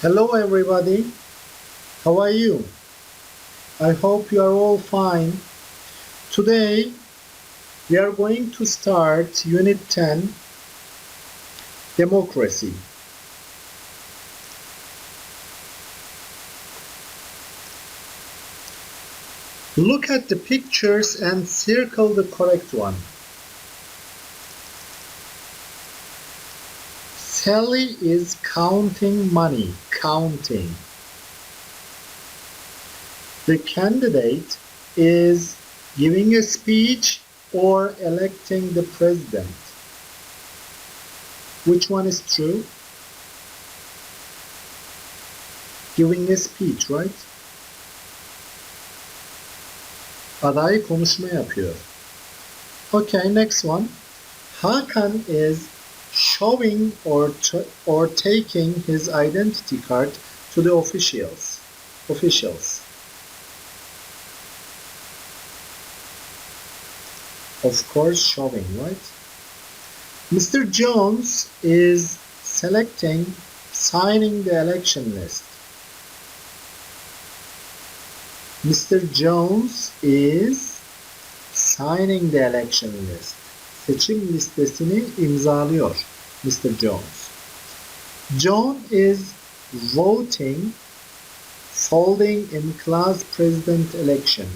Hello everybody, how are you? I hope you are all fine. Today we are going to start Unit 10, Democracy. Look at the pictures and circle the correct one. Sally is counting money, counting. The candidate is giving a speech or electing the president. Which one is true? Giving a speech, right? Aday konuşma yapıyor. Okay, next one. Hakan is showing or taking his identity card to the officials. Of course, showing, right? Mr. Jones is signing the election list. Mr. Jones is signing the election list. Seçim listesini imzalıyor Mr. Jones. John is voting, folding in class president election.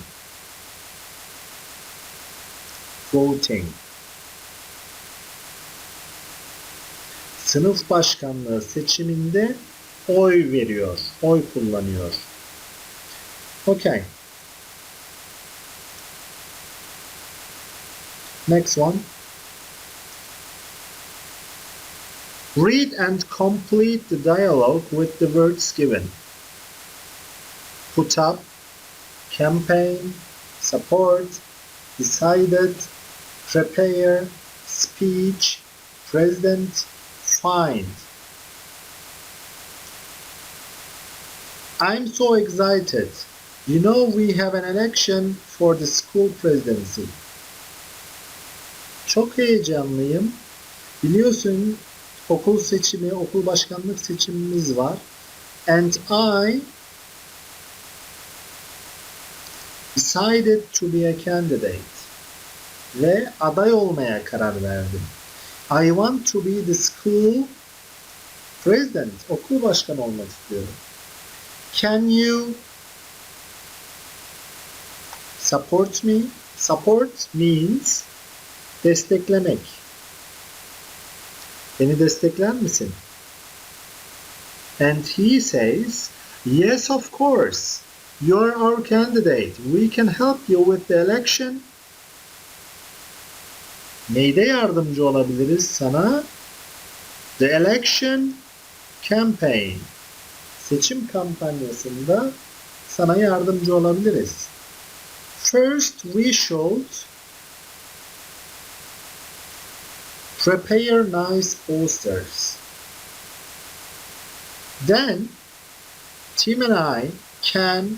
Voting. Sınıf başkanlığı seçiminde oy veriyor, oy kullanıyor. Okay. Next one. Read and complete the dialogue with the words given. Put up, campaign, support, decided, prepare, speech, president, find. I'm so excited. You know we have an election for the school presidency. Çok heyecanlıyım. Biliyorsun okul başkanlık seçimimiz var. And I decided to be a candidate. Ve aday olmaya karar verdim. I want to be the school president. Okul başkanı olmak istiyorum. Can you support me? Support means desteklemek. Beni destekler misin? And he says, yes, of course. You're our candidate. We can help you with the election. Neyde yardımcı olabiliriz sana? The election campaign. Seçim kampanyasında sana yardımcı olabiliriz. First, we should prepare nice posters. Then, Tim and I can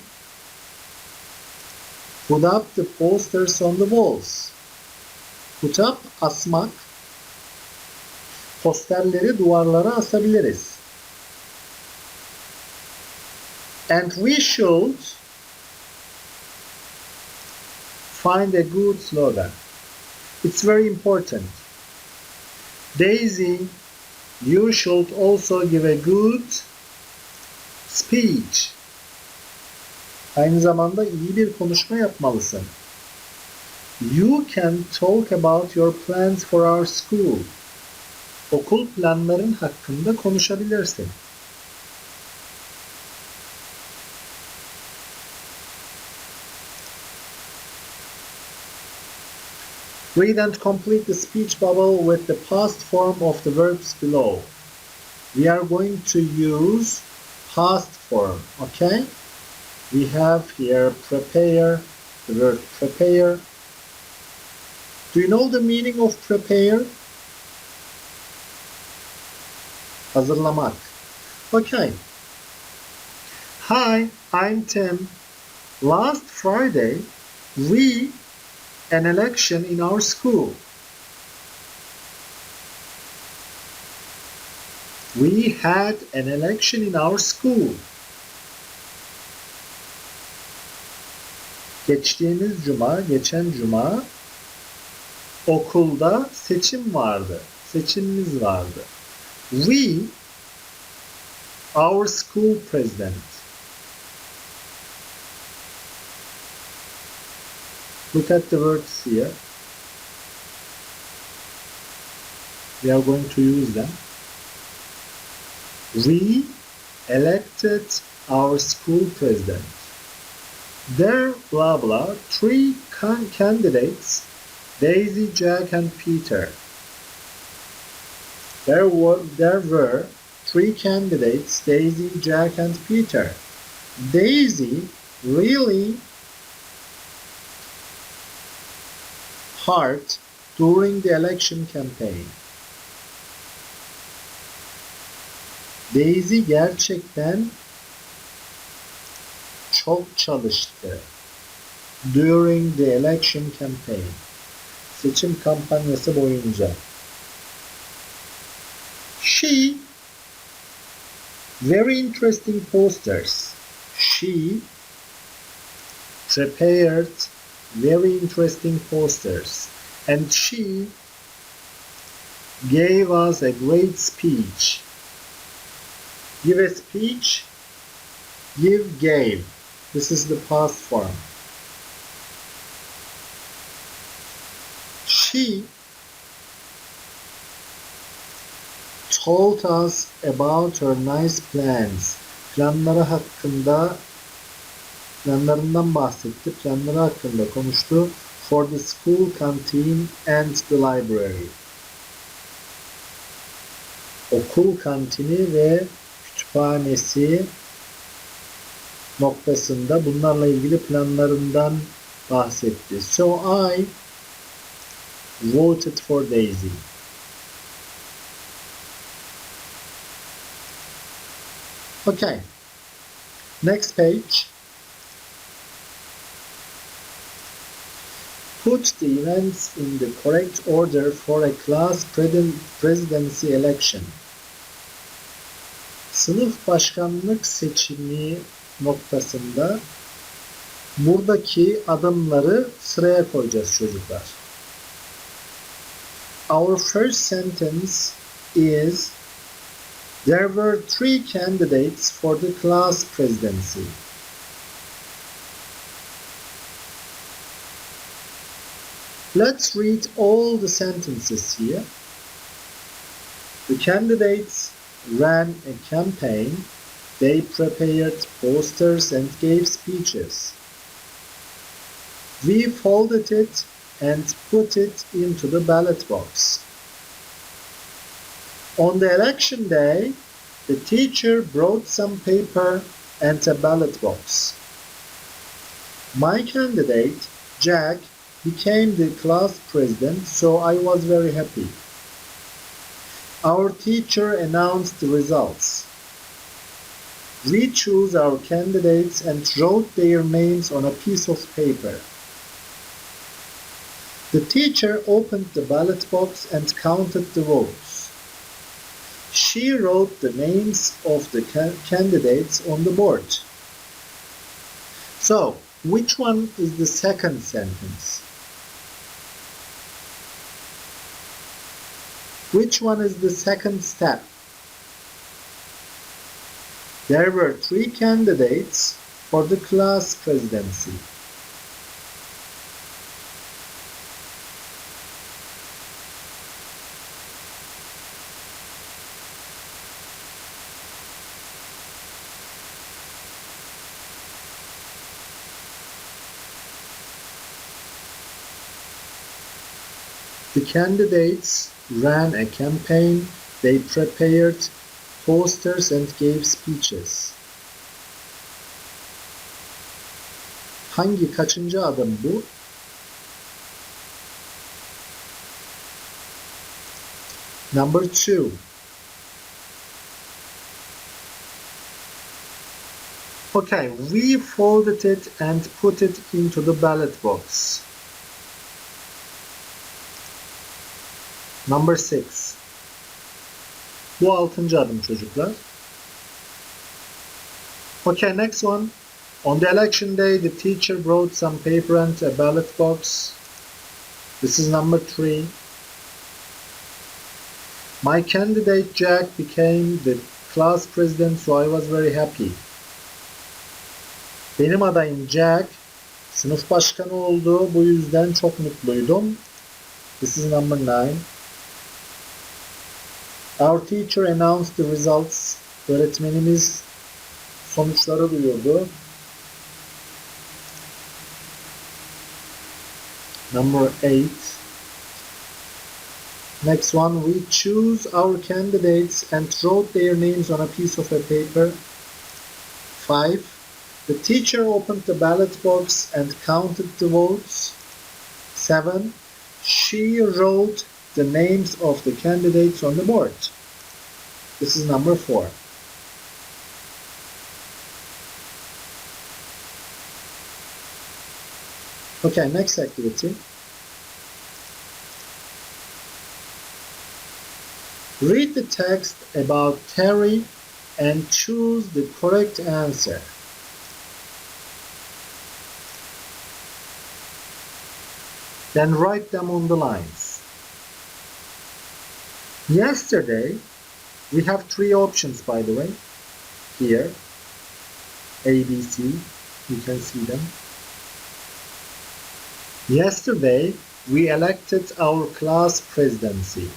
put up the posters on the walls. Put up, asmak. Posterleri duvarlara asabiliriz. And we should find a good slogan. It's very important. Daisy, you should also give a good speech. Aynı zamanda iyi bir konuşma yapmalısın. You can talk about your plans for our school. Okul planların hakkında konuşabilirsin. Read and complete the speech bubble with the past form of the verbs below. We are going to use past form, okay? We have here prepare, the word prepare. Do you know the meaning of prepare? Hazırlamak. Okay. Hi, I'm Tim. Last Friday, we an election in our school. We had an election in our school. Geçen cuma okulda seçim vardı. Seçimimiz vardı. We, our school president. Look at the words here. We are going to use them. We elected our school president. There, blah blah, three candidates, Daisy, Jack, and Peter. There were three candidates, Daisy, Jack, and Peter. Daisy really hard during the election campaign. Daisy gerçekten çok çalıştı. During the election campaign. Seçim kampanyası boyunca. She, very interesting posters. She prepared very interesting posters. And she gave us a great speech. Give a speech, give, gave. This is the past form. She told us about her nice plans. Planlarından bahsetti. Planları hakkında konuştu. For the school canteen and the library. Okul kantini ve kütüphanesi noktasında bunlarla ilgili planlarından bahsetti. So I voted for Daisy. Okay. Next page. Put the events in the correct order for a class presidency election. Sınıf başkanlık seçimi noktasında buradaki adımları sıraya koyacağız çocuklar. Our first sentence is there were three candidates for the class presidency. Let's read all the sentences here. The candidates ran a campaign. They prepared posters and gave speeches. We folded it and put it into the ballot box. On the election day, the teacher brought some paper and a ballot box. My candidate, Jack, became the class president, so I was very happy. Our teacher announced the results. We chose our candidates and wrote their names on a piece of paper. The teacher opened the ballot box and counted the votes. She wrote the names of the candidates on the board. So, which one is the second sentence? Which one is the second step? There were three candidates for the class presidency. The candidates ran a campaign, they prepared posters and gave speeches. Kaçıncı adım bu? Number 2. Okay, we folded it and put it into the ballot box. Number 6. Bu 6. adım çocuklar. Okay, next one. On the election day, the teacher brought some paper and a ballot box. This is number 3. My candidate Jack became the class president, so I was very happy. Benim adayım Jack sınıf başkanı oldu. Bu yüzden çok mutluydum. This is number 9. Our teacher announced the results. Öğretmenimiz sonuçları duyurdu. Number 8. Next one, we choose our candidates and wrote their names on a piece of a paper. 5. The teacher opened the ballot box and counted the votes. 7. She wrote the names of the candidates on the board. This is number 4. Okay, next activity. Read the text about Terry and choose the correct answer. Then write them on the lines. Yesterday, we have 3 options, by the way. Here, A, B, C, you can see them. Yesterday, we elected our class presidency.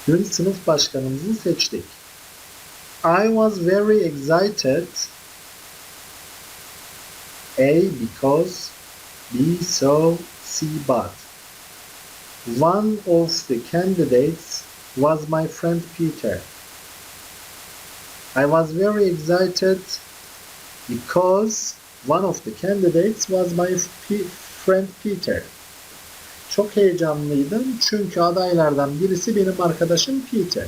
Dün sınıf başkanımızı seçtik. I was very excited. A, because, B, so, C, but. One of the candidates was my friend Peter. I was very excited because one of the candidates was my friend Peter. Çok heyecanlıydım çünkü adaylardan birisi benim arkadaşım Peter.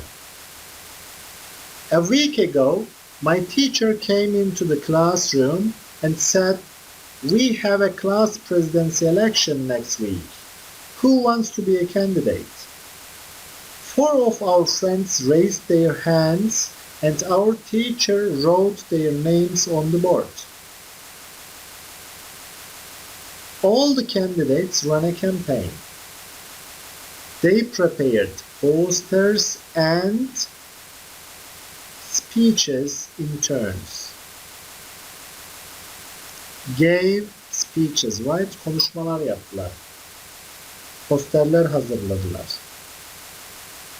A week ago, my teacher came into the classroom and said, "We have a class presidency election next week. Who wants to be a candidate?" 4 of our friends raised their hands and our teacher wrote their names on the board. All the candidates ran a campaign. They prepared posters and speeches in turns. Gave speeches, right? Konuşmalar yaptılar. Posterler hazırladılar.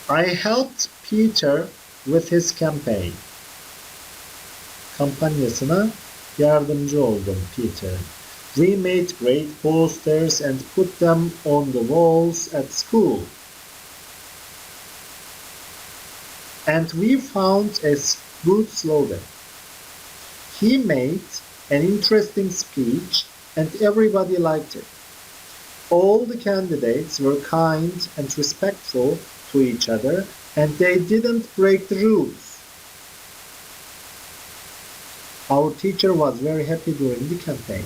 I helped Peter with his campaign. Kampanyasına yardımcı oldum Peter'ın. We made great posters and put them on the walls at school. And we found a good slogan. He made an interesting speech and everybody liked it. All the candidates were kind and respectful to each other and they didn't break the rules. Our teacher was very happy during the campaign.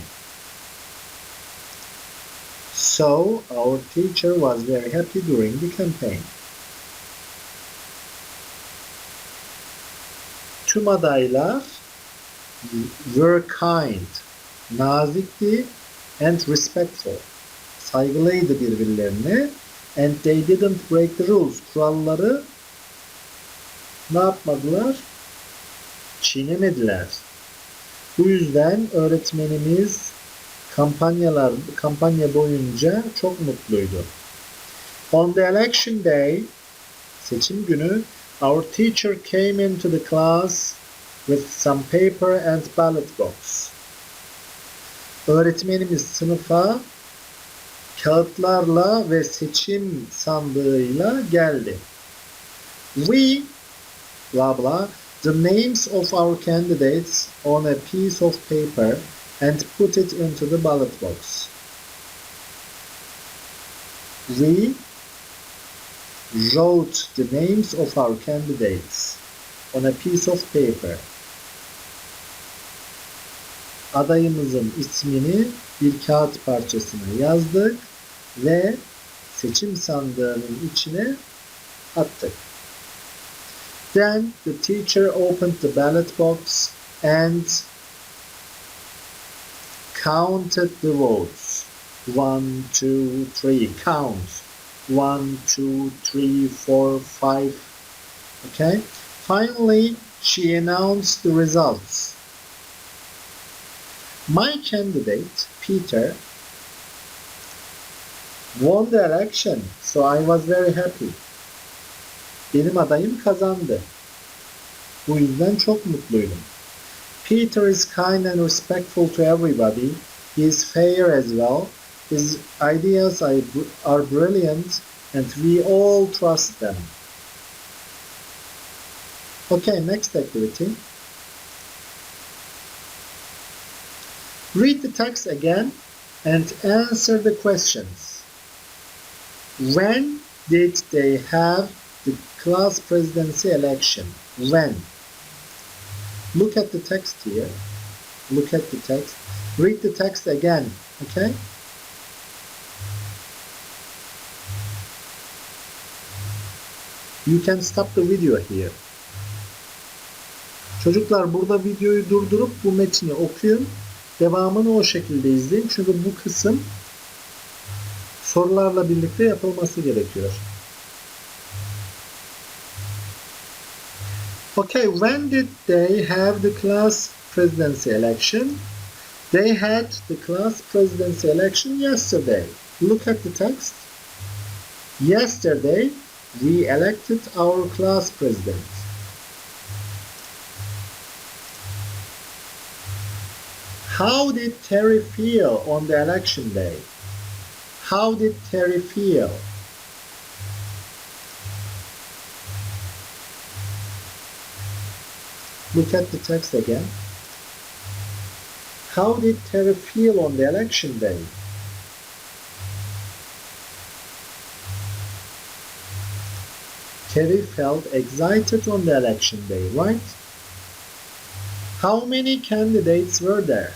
So, our teacher was very happy during the campaign. Tüm adaylar were kind, nazikti and respectful. Saygılıydı birbirlerine and they didn't break the rules. Kuralları ne yapmadılar? Çiğnemediler. Bu yüzden öğretmenimiz kampanya boyunca çok mutluydu. On the election day, seçim günü, our teacher came into the class with some paper and ballot box. Öğretmenimiz sınıfa kağıtlarla ve seçim sandığıyla geldi. We, blah blah, the names of our candidates on a piece of paper and put it into the ballot box. We wrote the names of our candidates on a piece of paper. Adayımızın ismini bir kağıt parçasına yazdık ve seçim sandığının içine attık. Then the teacher opened the ballot box and counted the votes. 1, 2, 3, count. 1, 2, 3, 4, 5. Okay. Finally, she announced the results. My candidate, Peter, won the election, so I was very happy. Benim adayım kazandı. Bu yüzden çok mutluydum. Peter is kind and respectful to everybody. He is fair as well. His ideas are brilliant and we all trust them. Okay, next activity. Read the text again and answer the questions. When did they have the class presidency election? When? Look at the text here. Look at the text. Read the text again. Okay? You can stop the video here. Çocuklar burada videoyu durdurup bu metni okuyun. Devamını o şekilde izleyin. Çünkü bu kısım sorularla birlikte yapılması gerekiyor. Okay, when did they have the class presidency election? They had the class presidency election yesterday. Look at the text. Yesterday, we elected our class president. How did Terry feel on the election day? How did Terry feel? Look at the text again. How did Terry feel on the election day? Terry felt excited on the election day, right? How many candidates were there?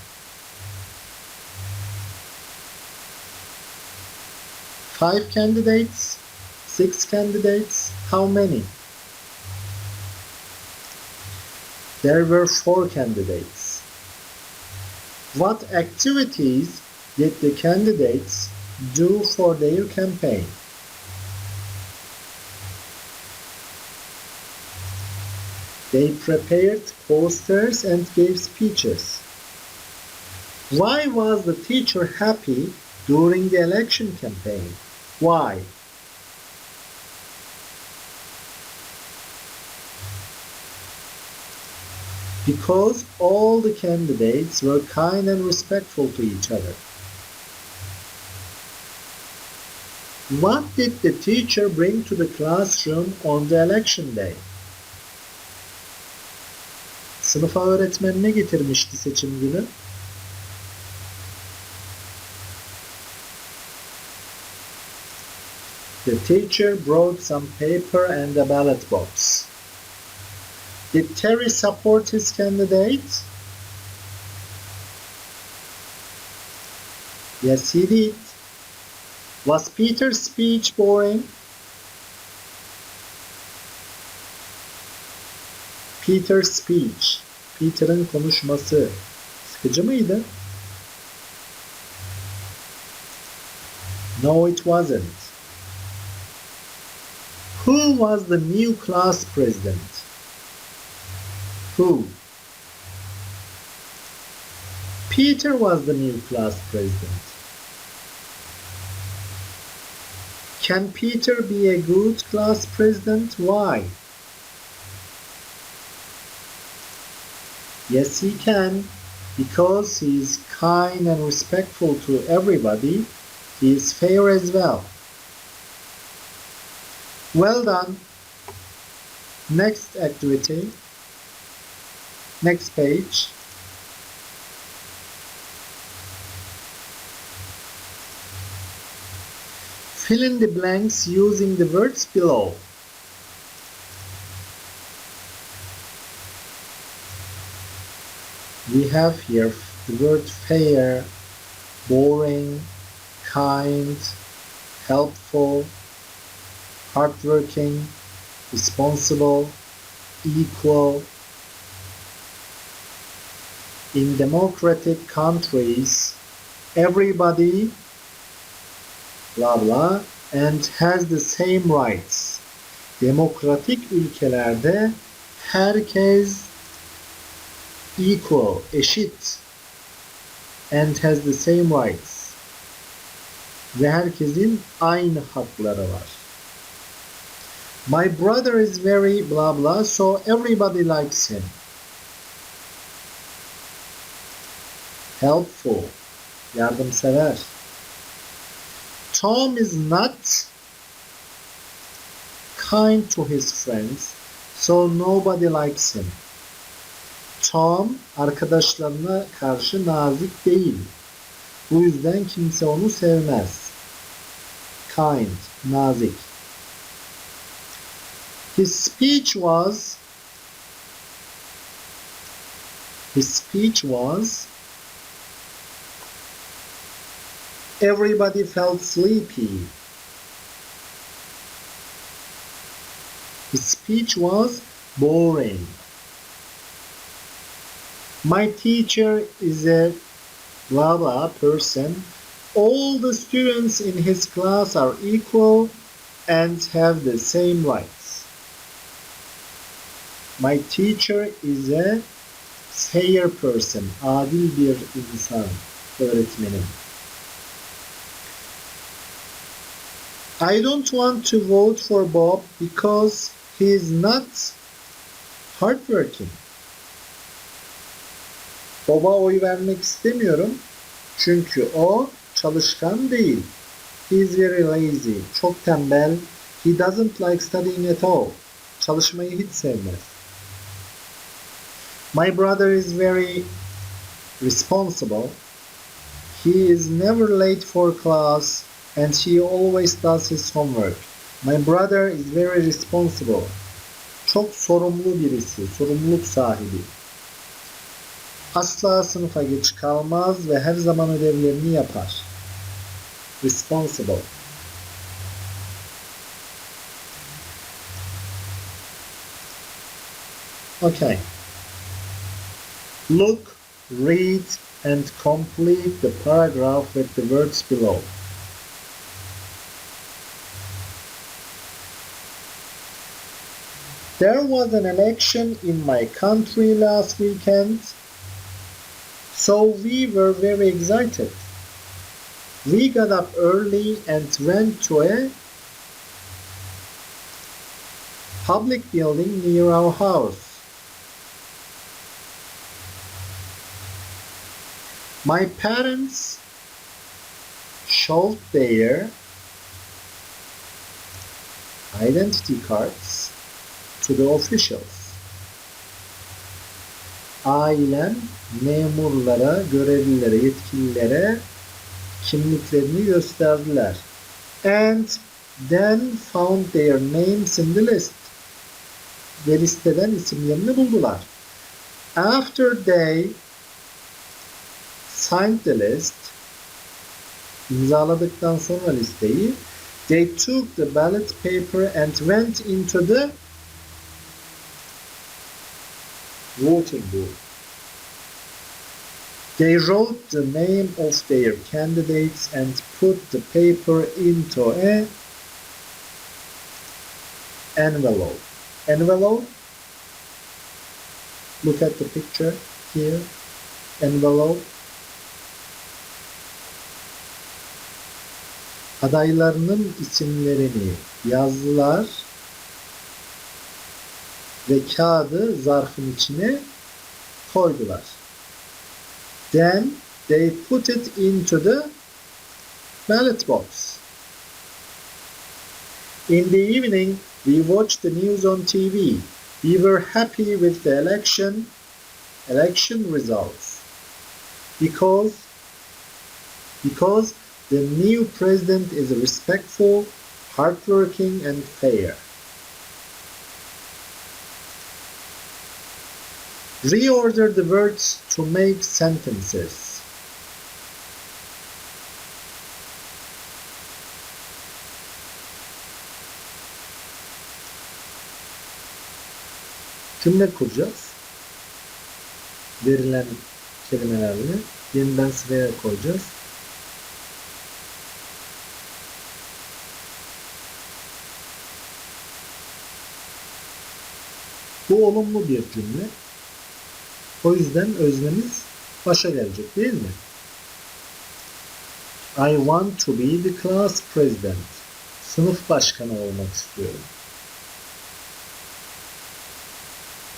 5 candidates? 6 candidates? How many? There were 4 candidates. What activities did the candidates do for their campaign? They prepared posters and gave speeches. Why was the teacher happy during the election campaign? Why? Because all the candidates were kind and respectful to each other. What did the teacher bring to the classroom on the election day? Sınıfa öğretmen ne getirmişti seçim günü? The teacher brought some paper and a ballot box. Did Terry support his candidate? Yes, he did. Was Peter's speech boring? Peter's speech. Peter'ın konuşması sıkıcı mıydı? No, it wasn't. Who was the new class president? Who? Peter was the new class president. Can Peter be a good class president? Why? Yes, he can, because he is kind and respectful to everybody. He is fair as well. Well done. Next activity. Next page. Fill in the blanks using the words below. We have here the word fair, boring, kind, helpful, hardworking, responsible, equal. In democratic countries, everybody, blah blah, and has the same rights. Demokratik ülkelerde herkes equal, eşit, and has the same rights. Ve herkesin aynı hakları var. My brother is very blah blah, so everybody likes him. Helpful, yardımsever. Tom is not kind to his friends, so nobody likes him. Tom arkadaşlarına karşı nazik değil. Bu yüzden kimse onu sevmez. Kind, nazik. His speech was everybody felt sleepy. His speech was boring. My teacher is a blah blah person. All the students in his class are equal and have the same rights. My teacher is a fair person. Adil bir insan. Öğretmenim. I don't want to vote for Bob because he is not hardworking. Bob'a oy vermek istemiyorum çünkü o çalışkan değil. He is very lazy. Çok tembel. He doesn't like studying at all. Çalışmayı hiç sevmez. My brother is very responsible. He is never late for class and he always does his homework. My brother is very responsible. Çok sorumlu birisi, sorumluluk sahibi. Asla sınıfa geç kalmaz ve her zaman ödevlerini yapar. Responsible. Okay. Look, read, and complete the paragraph with the words below. There was an election in my country last weekend, so we were very excited. We got up early and went to a public building near our house. My parents showed their identity cards to the officials. Ailem memurlara, görevlilere, yetkililere kimliklerini gösterdiler. And then found their names in the list. Ve listeden isimlerini buldular. After they signed the list, imzaladıktan sonra listeyi, they took the ballot paper and went into the voting booth. They wrote the name of their candidates and put the paper into an envelope. Envelope? Look at the picture here. Envelope. Adaylarının isimlerini yazdılar ve kağıdı zarfın içine koydular. Then they put it into the ballot box. In the evening, we watched the news on TV. We were happy with the election results because the new president is respectful, hardworking, and fair. Reorder the words to make sentences. Cümle kuracağız. Verilen kelimelerle yeniden sıraya koyacağız. Bu olumlu bir cümle. O yüzden öznemiz başa gelecek değil mi? I want to be the class president. Sınıf başkanı olmak istiyorum.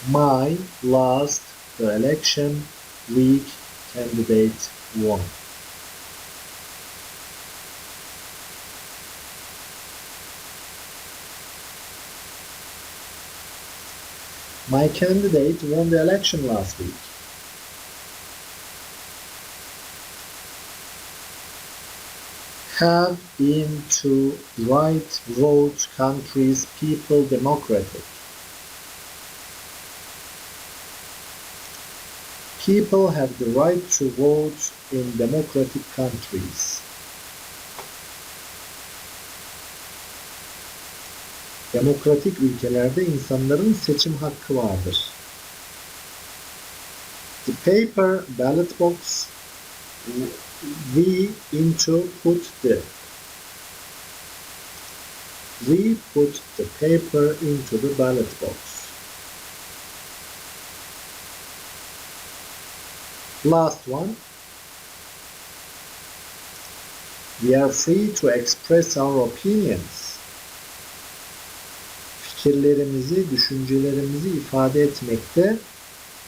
My last election week candidate won. My candidate won the election last week. Have been to right vote countries people democratic. People have the right to vote in democratic countries. Demokratik ülkelerde insanların seçim hakkı vardır. The paper ballot box we put the paper into the ballot box. Last one. We are free to express our opinions. Fikirlerimizi, düşüncelerimizi ifade etmekte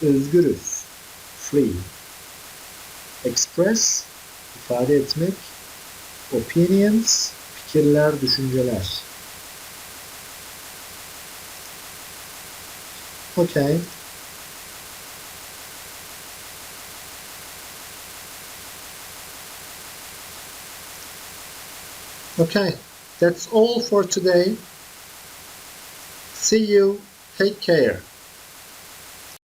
özgürüz. Free. Express, ifade etmek. Opinions, fikirler, düşünceler. Okay. Okay, that's all for today. See you. Take care.